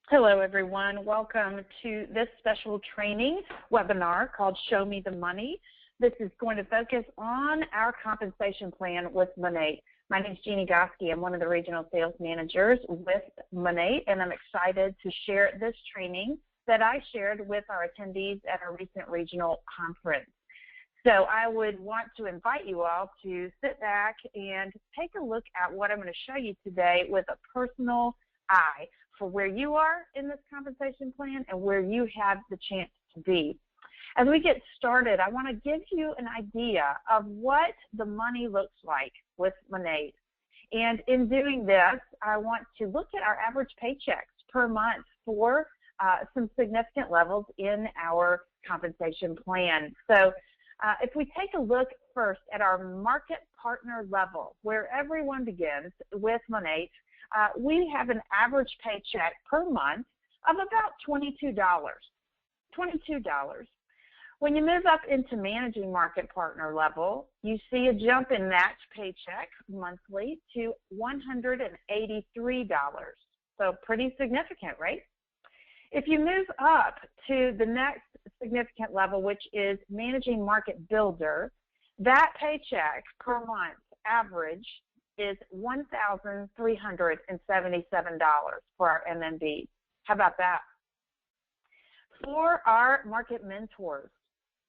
Hello, everyone. Welcome to this special training webinar called Show Me the Money. This is going to focus on our compensation plan with Monat. My name is Jeannie Goski. I'm one of the regional sales managers with Monat, and I'm excited to share this training that I shared with our attendees at our recent regional conference. So I would want to invite you all to sit back and take a look at what I'm going to show you today with a personal eye for where you are in this compensation plan and where you have the chance to be. As we get started, I want to give you an idea of what the money looks like with Monat. And in doing this, I want to look at our average paychecks per month for some significant levels in our compensation plan. So if we take a look first at our market partner level, where everyone begins with Monat, we have an average paycheck per month of about $22. When you move up into managing market partner level, you see a jump in that paycheck monthly to $183. So pretty significant, right? If you move up to the next significant level, which is managing market builder, that paycheck per month average is $1,377 for our MMB. How about that? For our market mentors,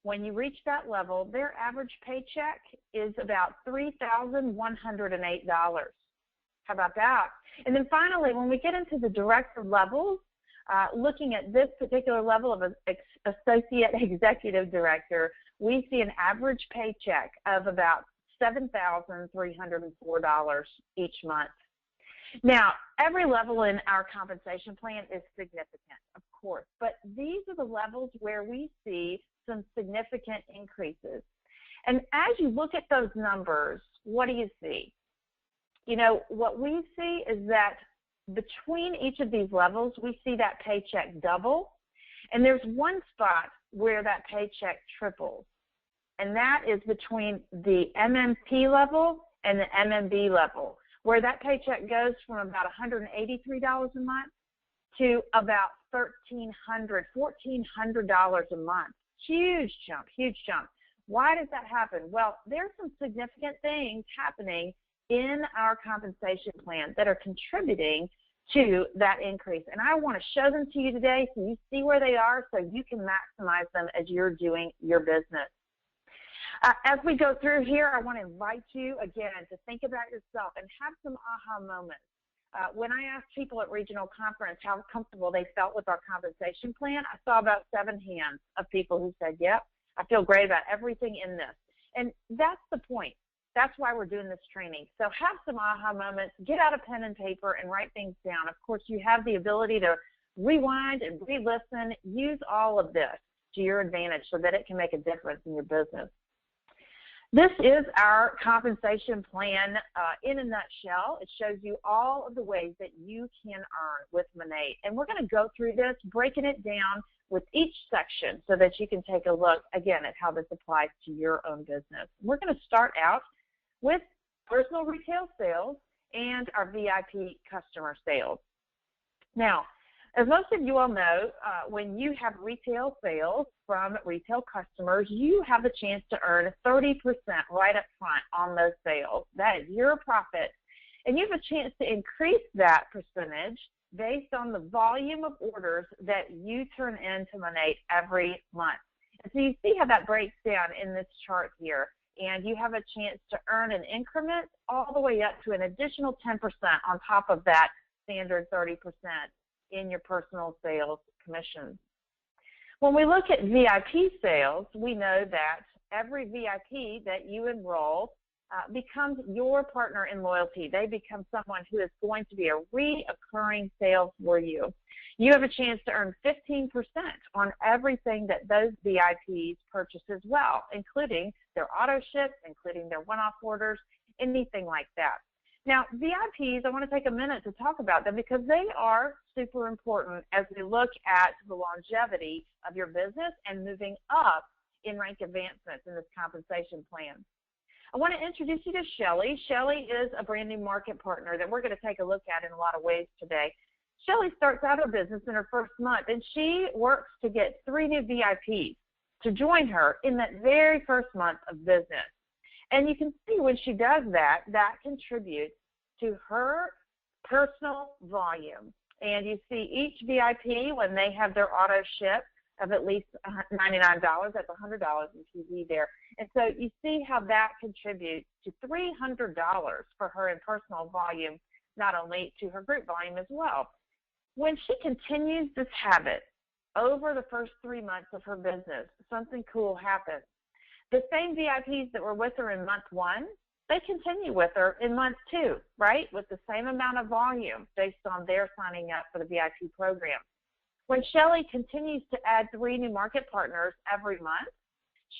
when you reach that level, their average paycheck is about $3,108. How about that? And then finally, when we get into the director levels, looking at this particular level of associate executive director, we see an average paycheck of about $7,304 each month. Now, every level in our compensation plan is significant, of course, but these are the levels where we see some significant increases. And as you look at those numbers, what do you see? You know, what we see is that between each of these levels, we see that paycheck double, and there's one spot where that paycheck triples. And that is between the MMP level and the MMB level, where that paycheck goes from about $183 a month to about $1,400 a month. Huge jump, huge jump. Why does that happen? Well, there's some significant things happening in our compensation plan that are contributing to that increase. And I want to show them to you today so you see where they are so you can maximize them as you're doing your business. As we go through here, I want to invite you, again, to think about yourself and have some aha moments. When I asked people at regional conference how comfortable they felt with our compensation plan, I saw about 7 hands of people who said, yep, I feel great about everything in this. And that's the point. That's why we're doing this training. So have some aha moments, get out a pen and paper and write things down. Of course, you have the ability to rewind and re-listen. Use all of this to your advantage so that it can make a difference in your business. This is our compensation plan in a nutshell. It shows you all of the ways that you can earn with Monat. And we're going to go through this, breaking it down with each section so that you can take a look, again, at how this applies to your own business. We're going to start out with personal retail sales and our VIP customer sales. Now, as most of you all know, when you have retail sales from retail customers, you have a chance to earn 30% right up front on those sales. That is your profit. And you have a chance to increase that percentage based on the volume of orders that you turn into Monat every month. And so you see how that breaks down in this chart here. And you have a chance to earn an increment all the way up to an additional 10% on top of that standard 30% in your personal sales commissions. When we look at VIP sales, we know that every VIP that you enroll becomes your partner in loyalty. They become someone who is going to be a reoccurring sale for you. You have a chance to earn 15% on everything that those VIPs purchase as well, including their auto ships, including their one-off orders, anything like that. Now, VIPs, I want to take a minute to talk about them because they are super important as we look at the longevity of your business and moving up in rank advancements in this compensation plan. I want to introduce you to Shelly. Shelly is a brand new market partner that we're going to take a look at in a lot of ways today. Shelly starts out her business in her first month, and she works to get 3 new VIPs to join her in that very first month of business. And you can see when she does that, that contributes to her personal volume. And you see each VIP, when they have their auto ship of at least $99, that's $100 in PV there. And so you see how that contributes to $300 for her in personal volume, not only to her group volume as well. When she continues this habit over the first 3 months of her business, something cool happens. The same VIPs that were with her in month 1, they continue with her in month 2, right, with the same amount of volume based on their signing up for the VIP program. When Shelly continues to add 3 new market partners every month,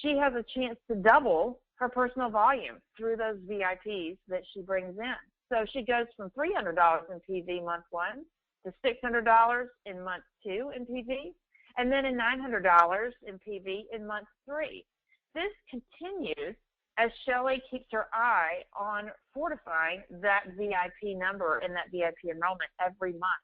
she has a chance to double her personal volume through those VIPs that she brings in. So she goes from $300 in PV month 1 to $600 in month 2 in PV, and then in $900 in PV in month 3. This continues as Shelly keeps her eye on fortifying that VIP number and that VIP enrollment every month.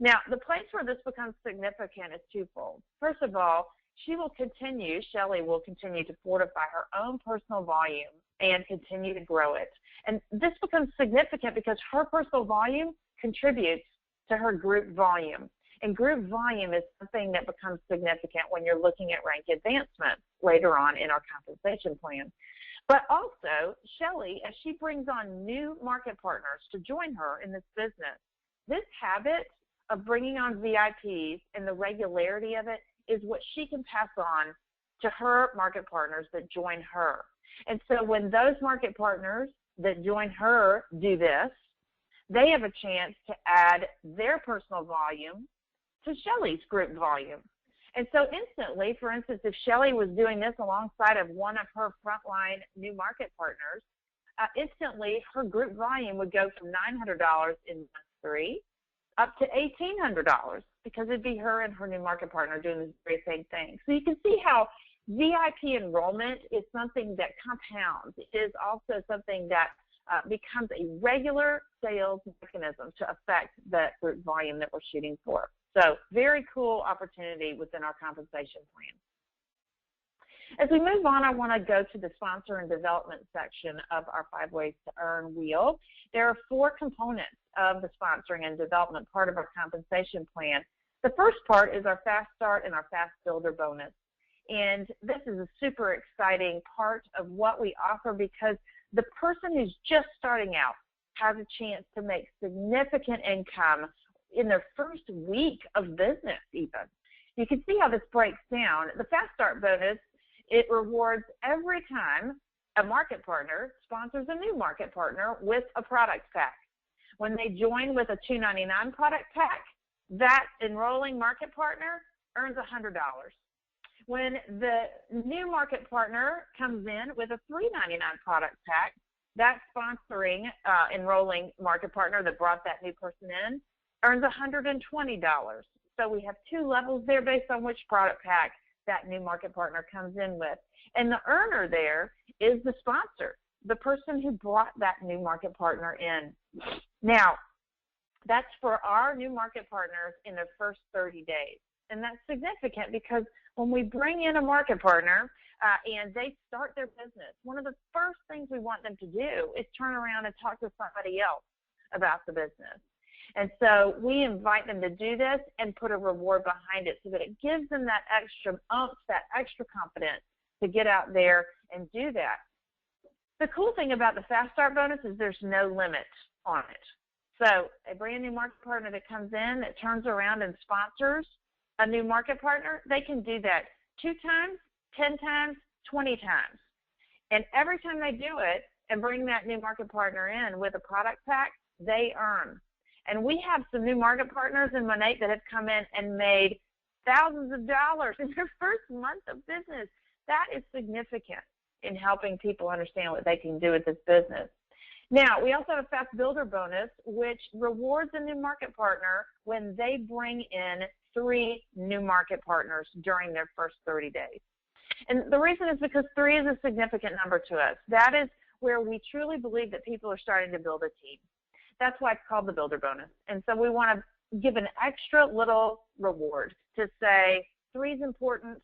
Now, the place where this becomes significant is twofold. First of all, Shelly will continue to fortify her own personal volume and continue to grow it. And this becomes significant because her personal volume contributes to her group volume. And group volume is something that becomes significant when you're looking at rank advancement later on in our compensation plan. But also, Shelly, as she brings on new market partners to join her in this business, this habit of bringing on VIPs and the regularity of it is what she can pass on to her market partners that join her. And so when those market partners that join her do this, they have a chance to add their personal volume to Shelly's group volume. And so instantly, for instance, if Shelly was doing this alongside of one of her frontline new market partners, instantly her group volume would go from $900 in month 3 up to $1,800 because it'd be her and her new market partner doing the very same thing. So you can see how VIP enrollment is something that compounds. It is also something that becomes a regular sales mechanism to affect that group volume that we're shooting for. So very cool opportunity within our compensation plan. As we move on, I want to go to the sponsor and development section of our 5 Ways to Earn wheel. There are 4 components of the sponsoring and development part of our compensation plan. The first part is our Fast Start and our Fast Builder bonus. And this is a super exciting part of what we offer because the person who's just starting out has a chance to make significant income in their first week of business even. You can see how this breaks down. The Fast Start bonus, it rewards every time a market partner sponsors a new market partner with a product pack. When they join with a $299 product pack, that enrolling market partner earns $100. When the new market partner comes in with a $399 product pack, that sponsoring enrolling market partner that brought that new person in earns $120. So we have 2 levels there based on which product pack that new market partner comes in with. And the earner there is the sponsor, the person who brought that new market partner in. Now, that's for our new market partners in their first 30 days. And that's significant because when we bring in a market partner and they start their business, one of the first things we want them to do is turn around and talk to somebody else about the business. And so we invite them to do this and put a reward behind it so that it gives them that extra oomph, that extra confidence to get out there and do that. The cool thing about the Fast Start bonus is there's no limit on it. So a brand new market partner that comes in that turns around and sponsors a new market partner, they can do that 2 times, 10 times, 20 times. And every time they do it and bring that new market partner in with a product pack, they earn. And we have some new market partners in Monat that have come in and made thousands of dollars in their first month of business. That is significant in helping people understand what they can do with this business. Now, we also have a Fast Builder bonus, which rewards a new market partner when they bring in 3 new market partners during their first 30 days. And the reason is because 3 is a significant number to us. That is where we truly believe that people are starting to build a team. That's why it's called the Builder bonus. And so we want to give an extra little reward to say, 3 is important,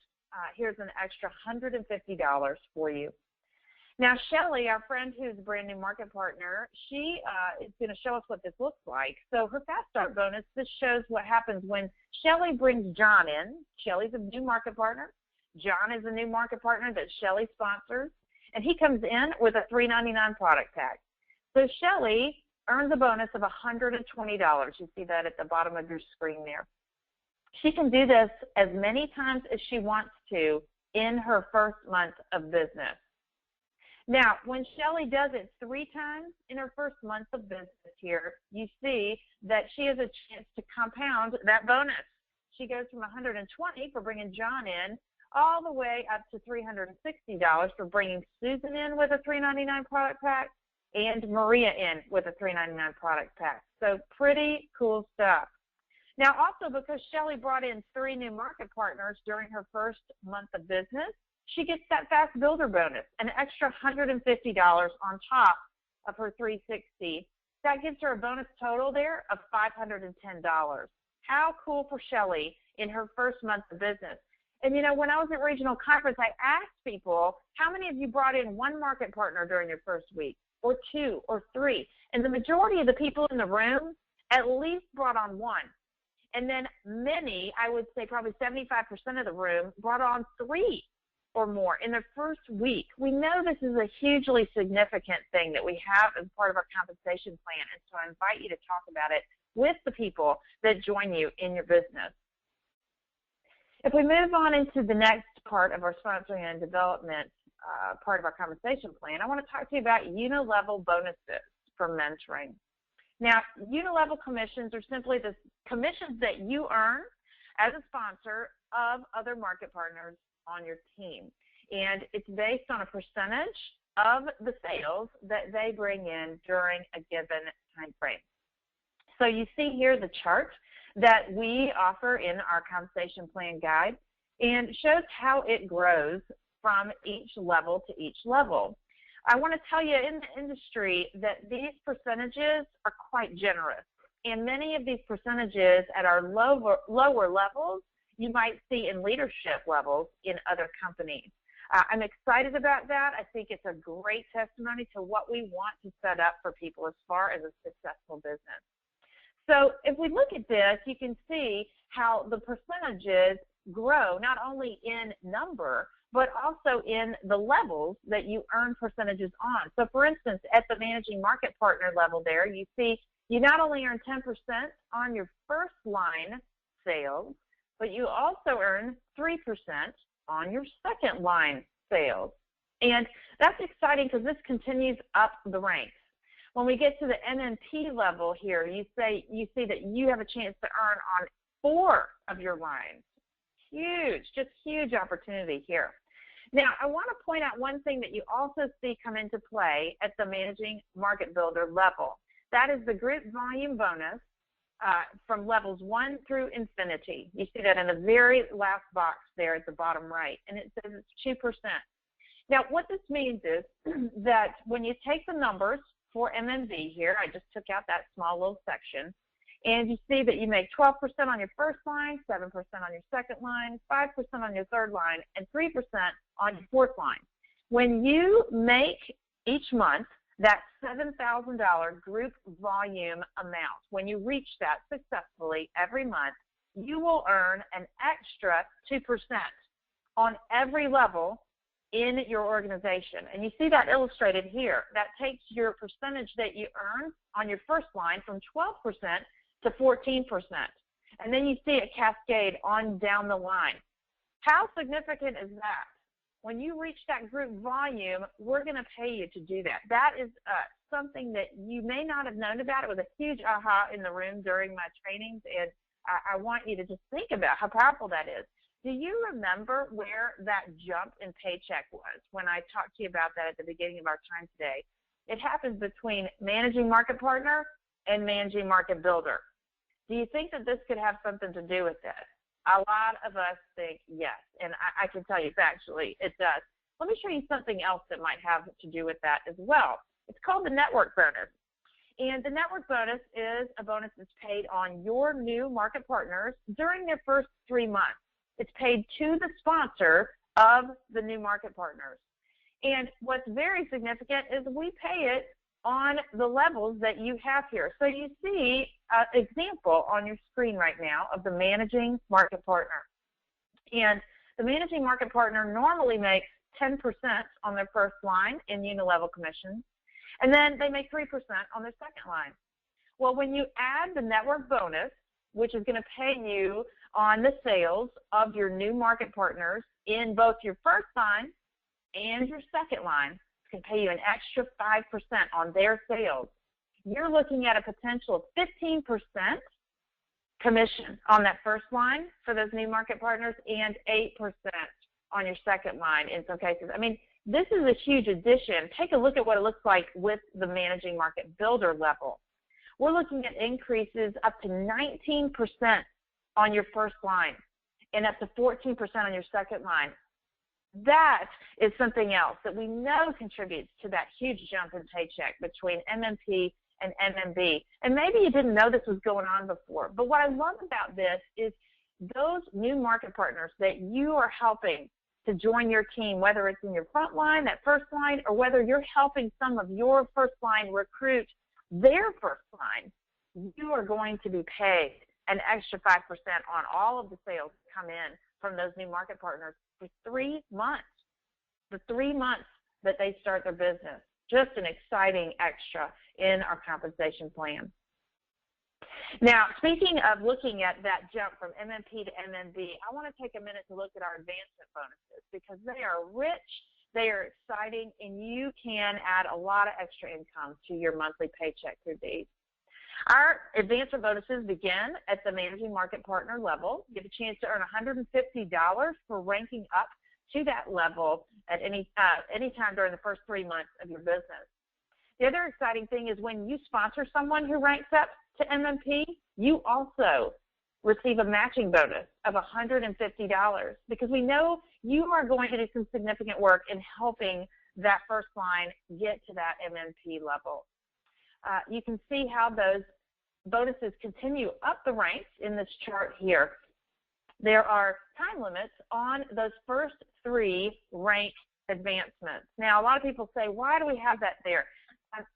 here's an extra $150 for you. Now, Shelly, our friend who's a brand new market partner, she is going to show us what this looks like. So her Fast Start bonus, this shows what happens when Shelly brings John in. Shelly's a new market partner. John is a new market partner that Shelly sponsors, and he comes in with a $3.99 product pack. So Shelly earns a bonus of $120. You see that at the bottom of your screen there. She can do this as many times as she wants to in her first month of business. Now, when Shelly does it 3 times in her first month of business here, you see that she has a chance to compound that bonus. She goes from $120 for bringing John in all the way up to $360 for bringing Susan in with a $3.99 product pack and Maria in with a $3.99 product pack. So pretty cool stuff. Now, also because Shelly brought in 3 new market partners during her first month of business, she gets that Fast Builder bonus, an extra $150 on top of her $360. That gives her a bonus total there of $510. How cool for Shelly in her first month of business. And, you know, when I was at Regional Conference, I asked people, how many of you brought in 1 market partner during your first week, or 2, or 3? And the majority of the people in the room at least brought on 1. And then many, I would say probably 75% of the room, brought on 3 or more in their first week. We know this is a hugely significant thing that we have as part of our compensation plan, and so I invite you to talk about it with the people that join you in your business. If we move on into the next part of our sponsoring and development part of our compensation plan, I want to talk to you about unilevel bonuses for mentoring. Now, unilevel commissions are simply the commissions that you earn as a sponsor of other market partners on your team. And it's based on a percentage of the sales that they bring in during a given time frame. So you see here the chart that we offer in our compensation plan guide, and shows how it grows from each level to each level. I want to tell you in the industry that these percentages are quite generous, and many of these percentages at our lower levels you might see in leadership levels in other companies. I'm excited about that. I think it's a great testimony to what we want to set up for people as far as a successful business. So if we look at this, you can see how the percentages grow not only in number, but also in the levels that you earn percentages on. So for instance, at the managing market partner level there, you see you not only earn 10% on your first line sales, but you also earn 3% on your second line sales. And that's exciting because this continues up the ranks. When we get to the MMP level here, you see that you have a chance to earn on 4 of your lines. Huge, just huge opportunity here. Now, I want to point out one thing that you also see come into play at the managing market builder level. That is the group volume bonus from levels 1 through infinity. You see that in the very last box there at the bottom right, and it says it's 2%. Now, what this means is that when you take the numbers for MMV here, I just took out that small little section, and you see that you make 12% on your first line, 7% on your second line, 5% on your third line, and 3% on your fourth line. When you make each month that $7,000 group volume amount, when you reach that successfully every month, you will earn an extra 2% on every level in your organization. And you see that illustrated here. That takes your percentage that you earn on your first line from 12% to 14%. And then you see it cascade on down the line. How significant is that? When you reach that group volume, we're going to pay you to do that. That is something that you may not have known about. It was a huge aha in the room during my trainings, and I want you to just think about how powerful that is. Do you remember where that jump in paycheck was when I talked to you about that at the beginning of our time today? It happens between managing market partner and managing market builder. Do you think that this could have something to do with it? A lot of us think yes, and I can tell you factually it does. Let me show you something else that might have to do with that as well. It's called the network bonus. And the network bonus is a bonus that's paid on your new market partners during their first 3 months. It's paid to the sponsor of the new market partners. And what's very significant is we pay it on the levels that you have here. So you see an example on your screen right now of the managing market partner. And the managing market partner normally makes 10% on their first line in unilevel commissions, and then they make 3% on their second line. Well, when you add the network bonus, which is going to pay you on the sales of your new market partners in both your first line and your second line, it's going to pay you an extra 5% on their sales. You're looking at a potential of 15% commission on that first line for those new market partners and 8% on your second line in some cases. I mean, this is a huge addition. Take a look at what it looks like with the managing market builder level. We're looking at increases up to 19% on your first line and up to 14% on your second line. That is something else that we know contributes to that huge jump in paycheck between MMP and MMB. And maybe you didn't know this was going on before, but what I love about this is those new market partners that you are helping to join your team, whether it's in your front line, that first line, or whether you're helping some of your first line recruit their first line, you are going to be paid an extra 5% on all of the sales that come in from those new market partners for 3 months, the 3 months that they start their business. Just an exciting extra in our compensation plan. Now, speaking of looking at that jump from MMP to MMB, I want to take a minute to look at our advancement bonuses because they are rich, they are exciting, and you can add a lot of extra income to your monthly paycheck through these. Our advancement bonuses begin at the managing market partner level. You have a chance to earn $150 for ranking up to that level at any time during the first 3 months of your business. The other exciting thing is when you sponsor someone who ranks up to MMP, you also receive a matching bonus of $150 because we know you are going to do some significant work in helping that first line get to that MMP level. You can see how those bonuses continue up the ranks in this chart here. There are time limits on those first 3 rank advancements. Now, a lot of people say, why do we have that there?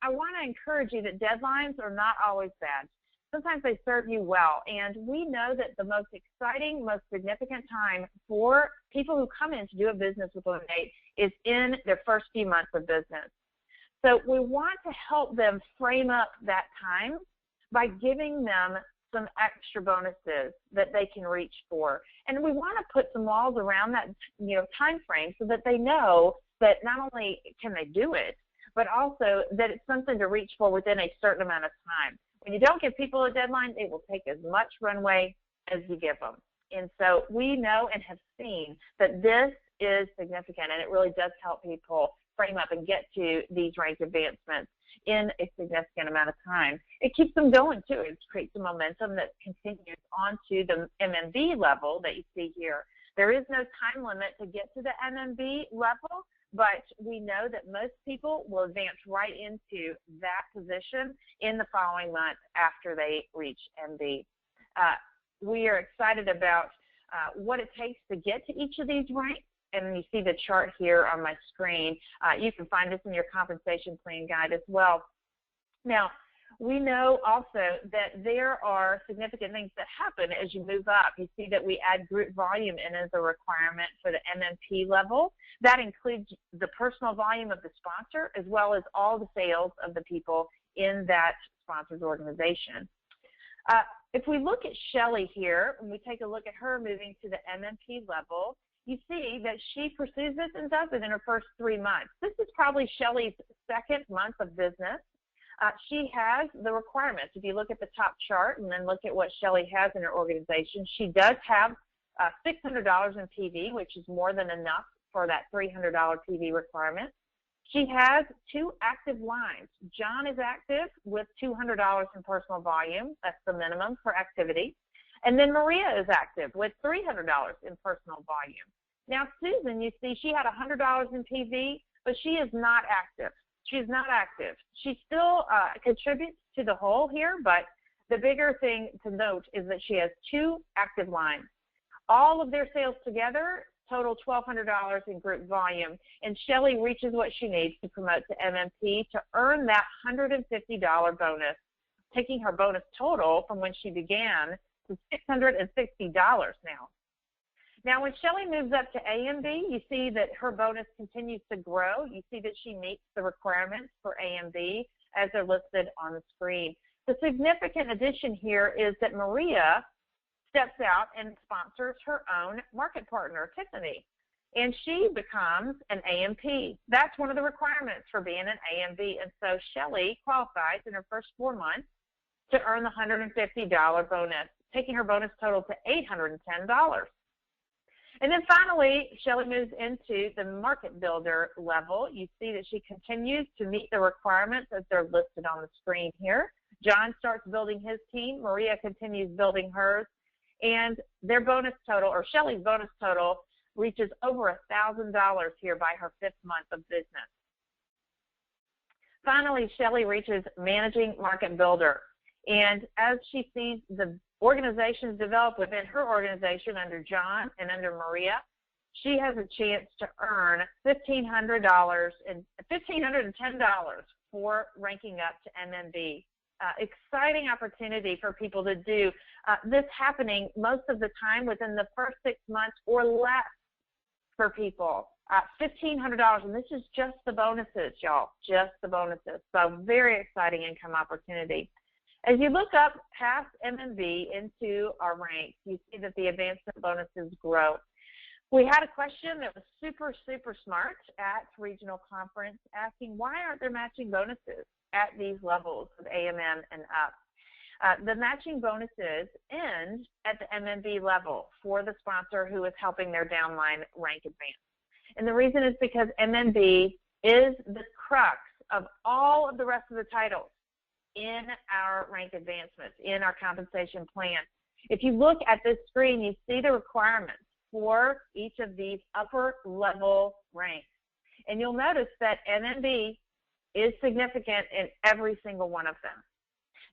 I want to encourage you that deadlines are not always bad. Sometimes they serve you well, and we know that the most exciting, most significant time for people who come in to do a business with Monat is in their first few months of business. So we want to help them frame up that time by giving them some extra bonuses that they can reach for. And we want to put some walls around that, time frame so that they know that not only can they do it, but also that it's something to reach for within a certain amount of time. When you don't give people a deadline, it will take as much runway as you give them. And so we know and have seen that this is significant, and it really does help people frame up and get to these ranked advancements in a significant amount of time. It keeps them going, too. It creates a momentum that continues on to the MMB level that you see here. There is no time limit to get to the MMB level, but we know that most people will advance right into that position in the following month after they reach MB. We are excited about what it takes to get to each of these ranks, and you see the chart here on my screen. You can find this in your compensation plan guide as well. Now, we know also that there are significant things that happen as you move up. You see that we add group volume in as a requirement for the MMP level. That includes the personal volume of the sponsor as well as all the sales of the people in that sponsor's organization. If we look at Shelly here, and we take a look at her moving to the MMP level, you see that she pursues this and does it in her first 3 months. This is probably Shelly's second month of business. She has the requirements. If you look at the top chart and then look at what Shelly has in her organization, she does have $600 in PV, which is more than enough for that $300 PV requirement. She has 2 active lines. John is active with $200 in personal volume. That's the minimum for activity. And then Maria is active with $300 in personal volume. Now, Susan, you see she had $100 in PV, but she is not active. She's not active. She still contributes to the whole here, but the bigger thing to note is that she has 2 active lines. All of their sales together total $1,200 in group volume, and Shelly reaches what she needs to promote to MMP to earn that $150 bonus, taking her bonus total from when she began to $660 now. Now, when Shelly moves up to A and B, you see that her bonus continues to grow. You see that she meets the requirements for A and B as they're listed on the screen. The significant addition here is that Maria steps out and sponsors her own market partner, Tiffany, and she becomes an AMP. That's one of the requirements for being an AMP, and so Shelly qualifies in her first 4 months to earn the $150 bonus, taking her bonus total to $810. And then finally, Shelly moves into the market builder level. You see that she continues to meet the requirements as they're listed on the screen here. John starts building his team. Maria continues building hers. And their bonus total, or Shelly's bonus total, reaches over $1,000 here by her 5th month of business. Finally, Shelly reaches managing market builder. And as she sees the organizations develop within her organization under John and under Maria, she has a chance to earn $1,510 for ranking up to MMB. Exciting opportunity for people to do this, happening most of the time within the first 6 months or less for people. $1,500, and this is just the bonuses, y'all, just the bonuses. So very exciting income opportunity. As you look up past MMB into our ranks, you see that the advancement bonuses grow. We had a question that was super, super smart at regional conference asking, why aren't there matching bonuses at these levels of AMM and up? The matching bonuses end at the MMB level for the sponsor who is helping their downline rank advance. And the reason is because MMB is the crux of all of the rest of the titles in our rank advancements, in our compensation plan. If you look at this screen, you see the requirements for each of these upper level ranks. And you'll notice that MMB is significant in every single one of them.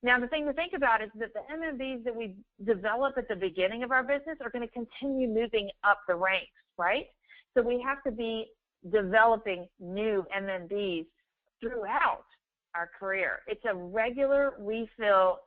Now, the thing to think about is that the MMBs that we develop at the beginning of our business are going to continue moving up the ranks, right? So we have to be developing new MMBs throughout our career. It's a regular refill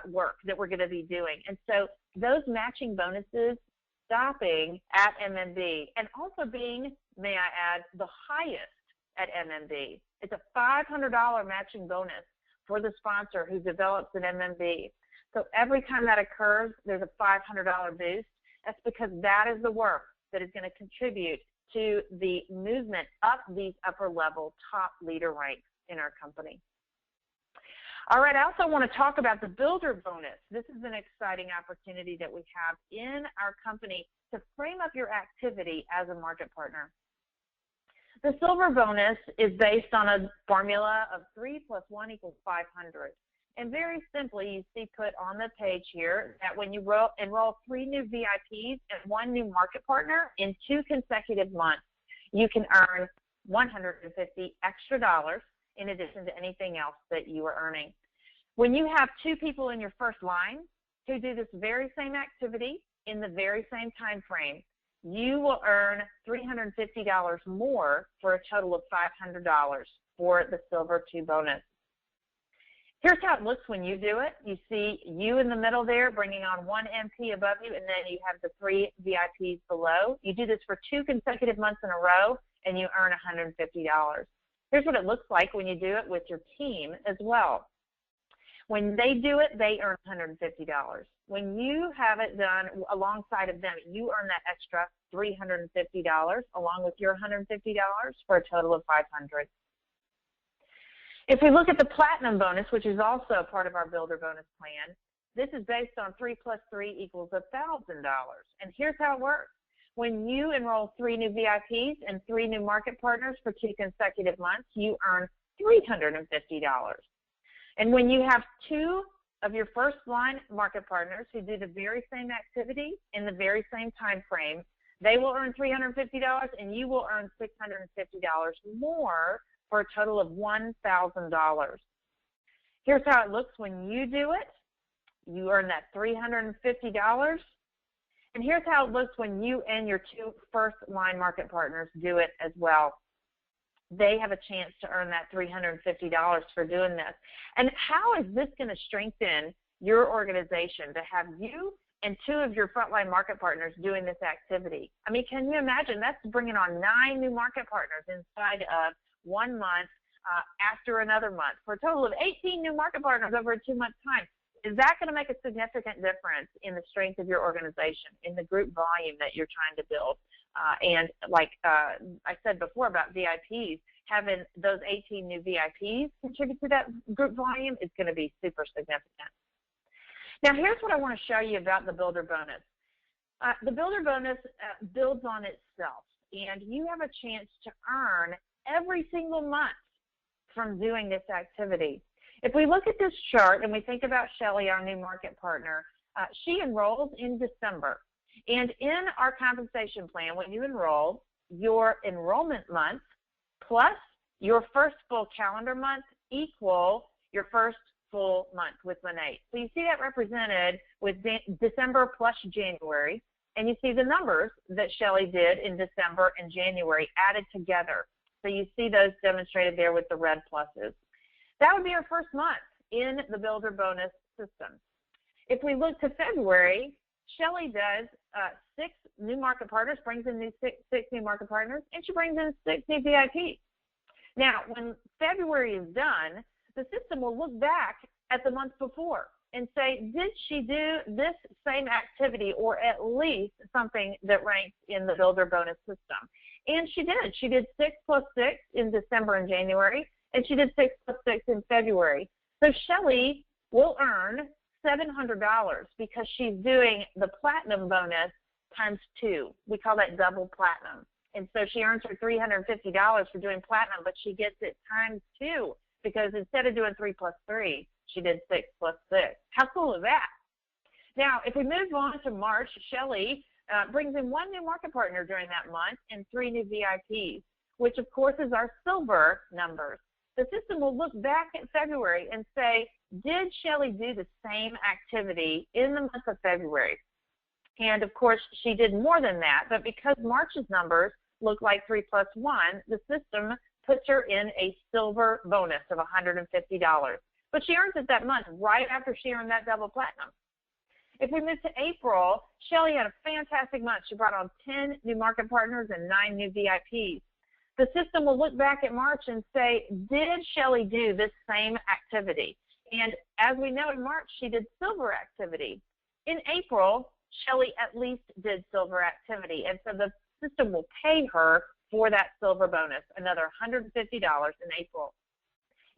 work that we're going to be doing. And so those matching bonuses stopping at MMB and also being, may I add, the highest at MMB. It's a $500 matching bonus for the sponsor who develops an MMB. So every time that occurs, there's a $500 boost. That's because that is the work that is going to contribute to the movement up these upper level top leader ranks in our company. All right, I also want to talk about the builder bonus. This is an exciting opportunity that we have in our company to frame up your activity as a market partner. The silver bonus is based on a formula of 3 + 1 = 500. And very simply, you see put on the page here that when you enroll 3 new VIPs and 1 new market partner in 2 consecutive months, you can earn $150 extra in addition to anything else that you are earning. When you have 2 people in your first line who do this very same activity in the very same time frame, you will earn $350 more for a total of $500 for the Silver 2 bonus. Here's how it looks when you do it. You see you in the middle there bringing on 1 MP above you, and then you have the 3 VIPs below. You do this for 2 consecutive months in a row, and you earn $150. Here's what it looks like when you do it with your team as well. When they do it, they earn $150. When you have it done alongside of them, you earn that extra $350 along with your $150 for a total of $500. If we look at the platinum bonus, which is also a part of our builder bonus plan, this is based on 3 + 3 = $1,000. And here's how it works. When you enroll 3 new VIPs and 3 new market partners for 2 consecutive months, you earn $350. And when you have 2 of your first line market partners who do the very same activity in the very same time frame, they will earn $350 and you will earn $650 more for a total of $1,000. Here's how it looks when you do it. You earn that $350. And here's how it looks when you and your 2 first-line market partners do it as well. They have a chance to earn that $350 for doing this. And how is this going to strengthen your organization to have you and 2 of your frontline market partners doing this activity? I mean, can you imagine? That's bringing on 9 new market partners inside of 1 month after another month for a total of 18 new market partners over a 2-month time. Is that going to make a significant difference in the strength of your organization, in the group volume that you're trying to build? And like I said before about VIPs, having those 18 new VIPs contribute to that group volume is going to be super significant. Now, here's what I want to show you about the Builder Bonus. The Builder Bonus builds on itself, and you have a chance to earn every single month from doing this activity. If we look at this chart and we think about Shelly, our new market partner, she enrolls in December. And in our compensation plan, when you enroll, your enrollment month plus your first full calendar month equal your first full month with Monat. So you see that represented with December plus January, and you see the numbers that Shelly did in December and January added together. So you see those demonstrated there with the red pluses. That would be our first month in the Builder Bonus system. If we look to February, Shelly does 6 new market partners, brings in six new market partners, and she brings in 6 new VIPs. Now, when February is done, the system will look back at the month before and say, did she do this same activity or at least something that ranks in the Builder Bonus system? And she did. She did 6 plus 6 in December and January, and she did 6 plus 6 in February. So Shelly will earn $700 because she's doing the Platinum Bonus times 2. We call that double Platinum. And so she earns her $350 for doing Platinum, but she gets it times 2 because instead of doing 3 plus 3, she did 6 plus 6. How cool is that? Now, if we move on to March, Shelly brings in 1 new market partner during that month and 3 new VIPs, which of course is our silver numbers. The system will look back at February and say, did Shelly do the same activity in the month of February? And of course, she did more than that, but because March's numbers look like 3 plus 1, the system puts her in a silver bonus of $150. But she earns it that month right after she earned that double Platinum. If we move to April, Shelly had a fantastic month. She brought on 10 new market partners and 9 new VIPs. The system will look back at March and say, did Shelly do this same activity? And as we know in March, she did silver activity. In April, Shelly at least did silver activity. And so the system will pay her for that silver bonus, another $150 in April.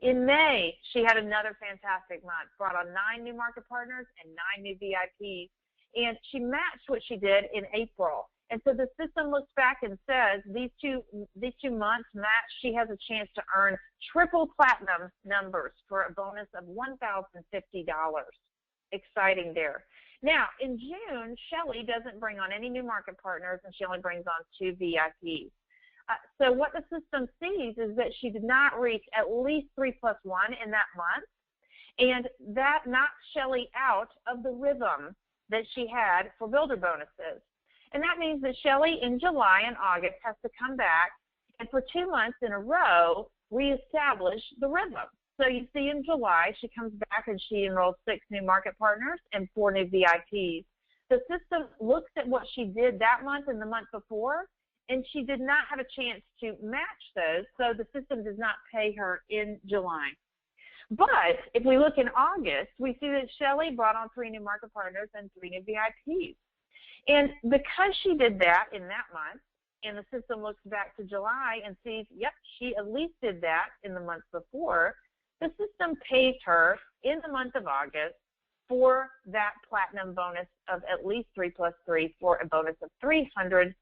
In May, she had another fantastic month, brought on 9 new market partners and 9 new VIPs. And she matched what she did in April. And so the system looks back and says these two months match. She has a chance to earn triple Platinum numbers for a bonus of $1,050. Exciting there. Now, in June, Shelly doesn't bring on any new market partners, and she only brings on 2 VIPs. So what the system sees is that she did not reach at least 3 plus 1 in that month, and that knocks Shelly out of the rhythm that she had for Builder Bonuses. And that means that Shelly in July and August has to come back and for 2 months in a row reestablish the rhythm. So you see in July she comes back and she enrolls 6 new market partners and 4 new VIPs. The system looks at what she did that month and the month before, and she did not have a chance to match those, so the system does not pay her in July. But if we look in August, we see that Shelly brought on 3 new market partners and 3 new VIPs. And because she did that in that month, and the system looks back to July and sees, yep, she at least did that in the month before, the system pays her in the month of August for that Platinum bonus of at least 3 plus 3 for a bonus of $350.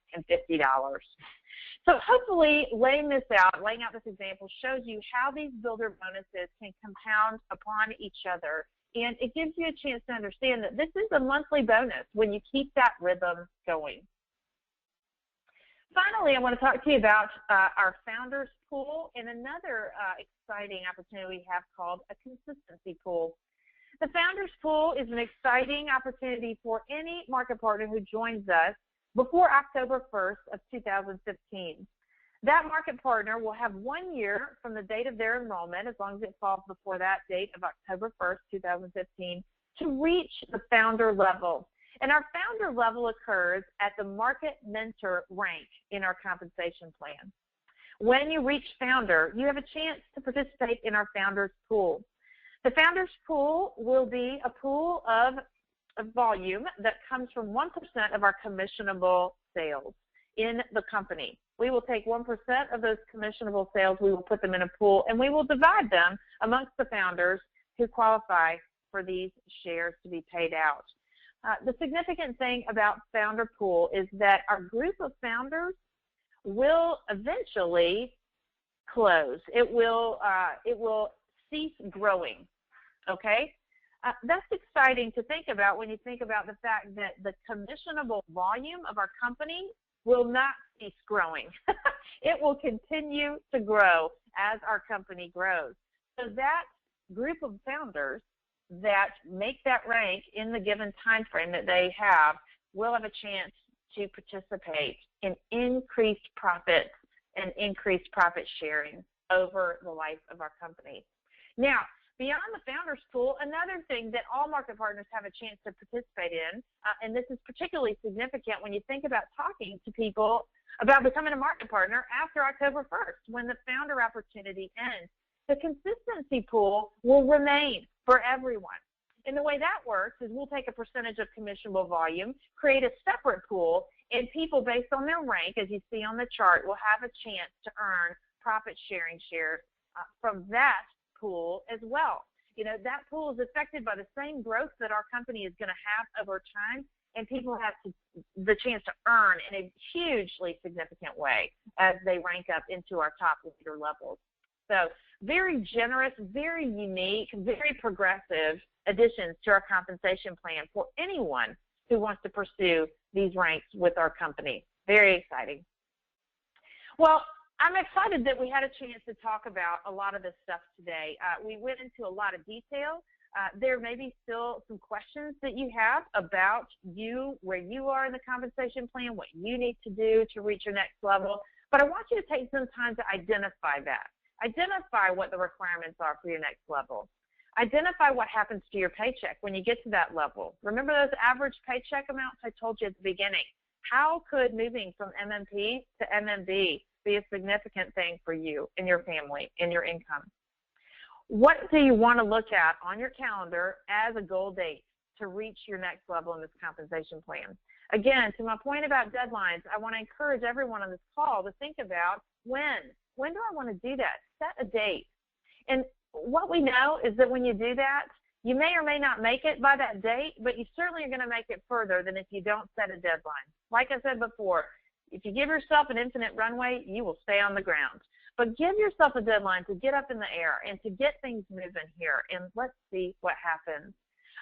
So hopefully laying out this example shows you how these Builder Bonuses can compound upon each other. And it gives you a chance to understand that this is a monthly bonus when you keep that rhythm going. Finally, I want to talk to you about our Founders Pool and another exciting opportunity we have called a consistency pool. The Founders Pool is an exciting opportunity for any market partner who joins us before October 1st of 2015. That market partner will have 1 year from the date of their enrollment, as long as it falls before that date of October 1st, 2015, to reach the founder level. And our founder level occurs at the market mentor rank in our compensation plan. When you reach founder, you have a chance to participate in our Founders Pool. The Founders Pool will be a pool of volume that comes from 1% of our commissionable sales in the company. We will take 1% of those commissionable sales, we will put them in a pool, and we will divide them amongst the founders who qualify for these shares to be paid out. The significant thing about Founder Pool is that our group of founders will eventually close. It will cease growing, okay? That's exciting to think about when you think about the fact that the commissionable volume of our company will not cease growing. It will continue to grow as our company grows. So that group of founders that make that rank in the given time frame that they have will have a chance to participate in increased profits and increased profit sharing over the life of our company. Now, beyond the Founders Pool, another thing that all market partners have a chance to participate in, and this is particularly significant when you think about talking to people about becoming a market partner after October 1st, when the founder opportunity ends. The consistency pool will remain for everyone. And the way that works is we'll take a percentage of commissionable volume, create a separate pool, and people based on their rank, as you see on the chart, will have a chance to earn profit sharing shares from that pool as well. You know, that pool is affected by the same growth that our company is going to have over time, and people have the chance to earn in a hugely significant way as they rank up into our top leader levels. So very generous, very unique, very progressive additions to our compensation plan for anyone who wants to pursue these ranks with our company. Very exciting. Well, I'm excited that we had a chance to talk about a lot of this stuff today. We went into a lot of detail. There may be still some questions that you have about you, where you are in the compensation plan, what you need to do to reach your next level. But I want you to take some time to identify that. Identify what the requirements are for your next level. Identify what happens to your paycheck when you get to that level. Remember those average paycheck amounts I told you at the beginning? How could moving from MMP to MMB be a significant thing for you and your family and your income? What do you want to look at on your calendar as a goal date to reach your next level in this compensation plan? Again, to my point about deadlines, I want to encourage everyone on this call to think about when do I want to do that? Set a date. And what we know is that when you do that, you may or may not make it by that date, but you certainly are going to make it further than if you don't set a deadline. Like I said before, if you give yourself an infinite runway, you will stay on the ground. But give yourself a deadline to get up in the air and to get things moving here, and let's see what happens.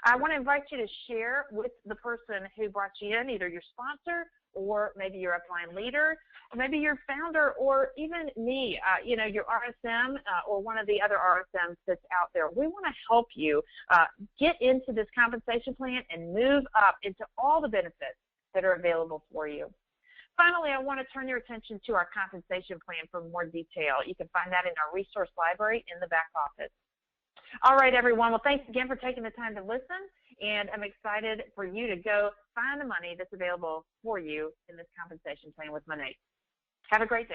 I want to invite you to share with the person who brought you in, either your sponsor or maybe your upline leader, or maybe your founder, or even me, you know, your RSM or one of the other RSMs that's out there. We want to help you get into this compensation plan and move up into all the benefits that are available for you. Finally, I want to turn your attention to our compensation plan for more detail. You can find that in our resource library in the back office. All right, everyone. Well, thanks again for taking the time to listen, and I'm excited for you to go find the money that's available for you in this compensation plan with Monat. Have a great day.